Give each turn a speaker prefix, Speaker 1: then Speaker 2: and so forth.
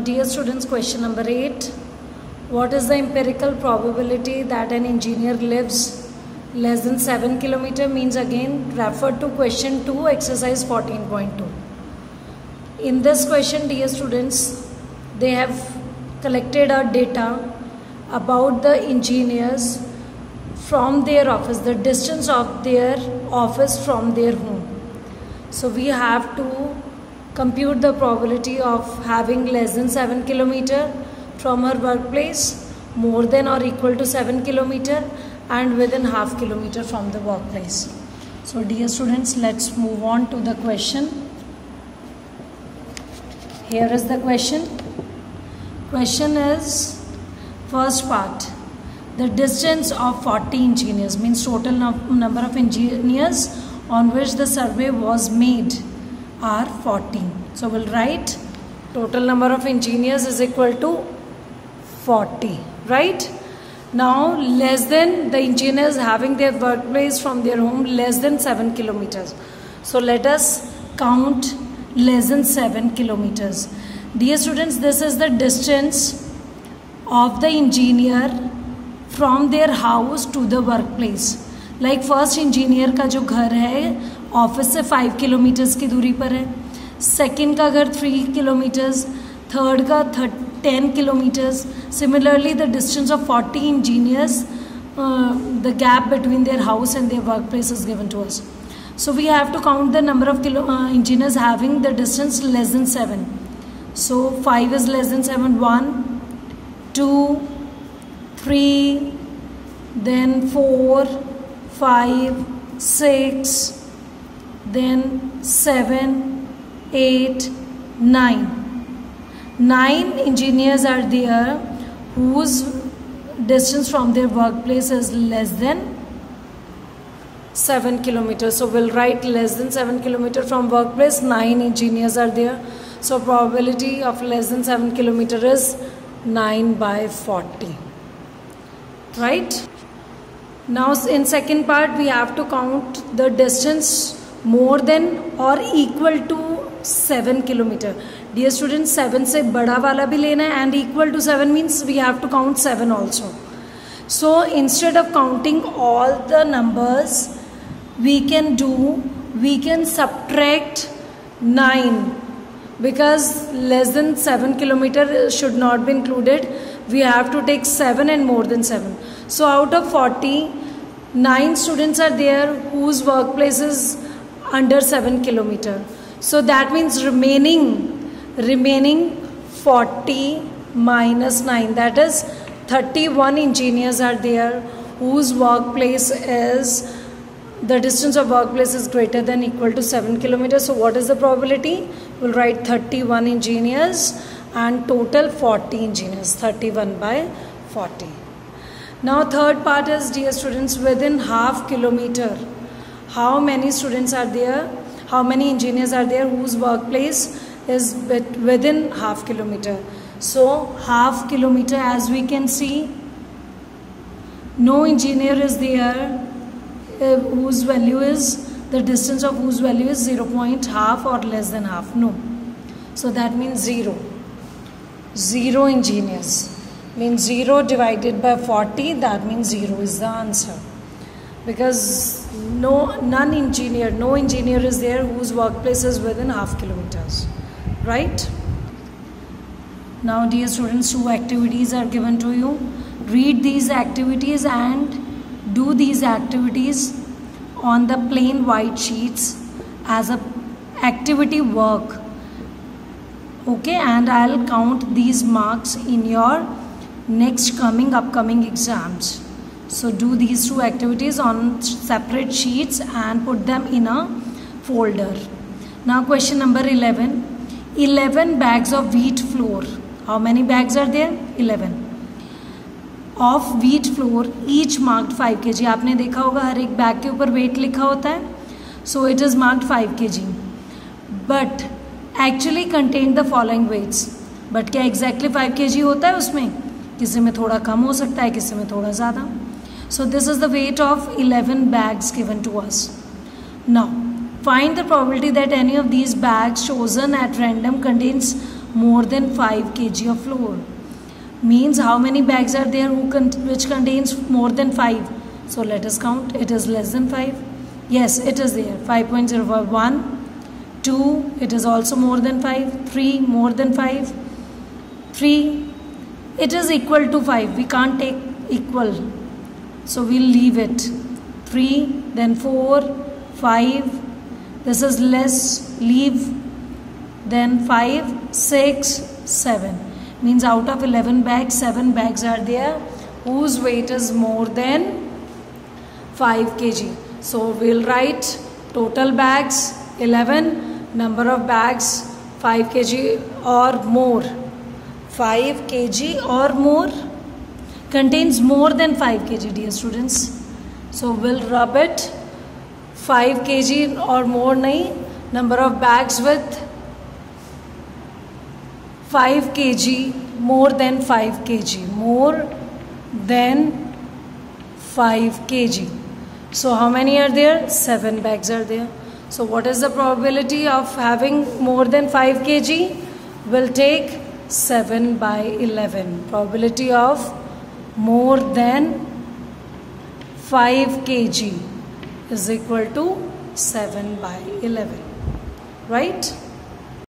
Speaker 1: Dear students, question number 8. What is the empirical probability that an engineer lives less than 7 km? Means again refer to question 2, exercise 14.2. In this question, dear students, they have collected a data about the engineers from their office, the distance of their office from their home. So we have to compute the probability of having less than 7 km from her workplace, more than or equal to 7 km, and within half kilometer from the workplace. So dear students, let's move on to the question. Here is the question. Question is, first part, the distance of 40 engineers, means total number of engineers on which the survey was made are 40. So we'll write total number of engineers is equal to 40, right? Now less than, the engineers having their workplace from their home less than 7 kilometers. So let us count less than 7 kilometers. Dear students, this is the distance of the engineer from their house to the workplace. Like first engineer का जो घर है office से 5 kilometres की दूरी पर है, second का घर 3 किलोमीटर्स, थर्ड का 10 kilometers. Similarly, the distance of 40 engineers, the gap between their house and their workplace is given to us. So we have to count the number of engineers having the distance less than 7. So 5 is less than 7. 1, 2, 3, then 4, 5, 6, then 7, 8, 9. 9 engineers are there whose distance from their workplace is less than 7 kilometers. So we'll write less than 7 kilometers from workplace. 9 engineers are there. So probability of less than 7 kilometers is 9 by 40. Right? Now in second part we have to count the distance more than or equal to 7 kilometer. Dear students, 7 से बड़ा वाला भी लेना है and equal to 7 means we have to count 7 also. So instead of counting all the numbers, we can subtract 9 because less than 7 kilometer should not be included. We have to take 7 and more than 7. So out of 40, 9 students are there whose workplace is under 7 kilometer. So that means remaining 40 minus 9, that is 31 engineers are there whose workplace is, the distance of workplace is greater than equal to 7 kilometers. So what is the probability? We'll write 31 engineers and total 40 engineers, 31 by 40. Now third part is, dear students, within half kilometer, how many students are there, how many engineers are there whose workplace is within half kilometer. So half kilometer, as we can see, no engineer is there whose value is, the distance of whose value is 0.5 or less than half. No. So that means 0. 0 engineers. Means 0 divided by 40, that means 0 is the answer. Because no engineer is there whose workplace is within half kilometers. Right? Now dear students, 2 activities are given to you. Read these activities and do these activities on the plain white sheets as a activity work. Okay, and I'll count these marks in your upcoming exams. So do these 2 activities on separate sheets and put them in a folder. Now question number 11. 11 bags of wheat flour. How many bags are there? 11. Of wheat flour, each marked 5 kg. आपने देखा होगा हर एक bag के ऊपर wait लिखा होता है. So it is marked 5 kg. But actually contain the following weights. But क्या exactly 5 kg होता है उसमें? किसी में थोड़ा कम हो सकता है, किसी में थोड़ा ज़्यादा. So this is the weight of 11 bags given to us. Now Find the probability that any of these bags chosen at random contains more than 5 kg of flour. Means how many bags are there which contains more than 5? So let us count. It is less than 5. Yes, it is there. 5.05. 1, 2, it is also more than 5. 3, more than 5. 3, it is equal to 5. We can't take equal, so we'll leave it. 3, then 4, 5, this is less, leave. Then 5, 6, 7. Means out of 11 bags, 7 bags are there whose weight is more than 5 kg. So we'll write total bags 11, number of bags 5 kg or more. 5 kg or more contains more than 5 kg, dear students. So we'll rub it. 5 kg or more nahi, number of bags with 5 kg, more than 5 kg, more than 5 kg. So how many are there? 7 bags are there. So what is the probability of having more than 5 kg? We'll take 7 by 11. Probability of more than 5 kg is equal to 7 by 11. Right?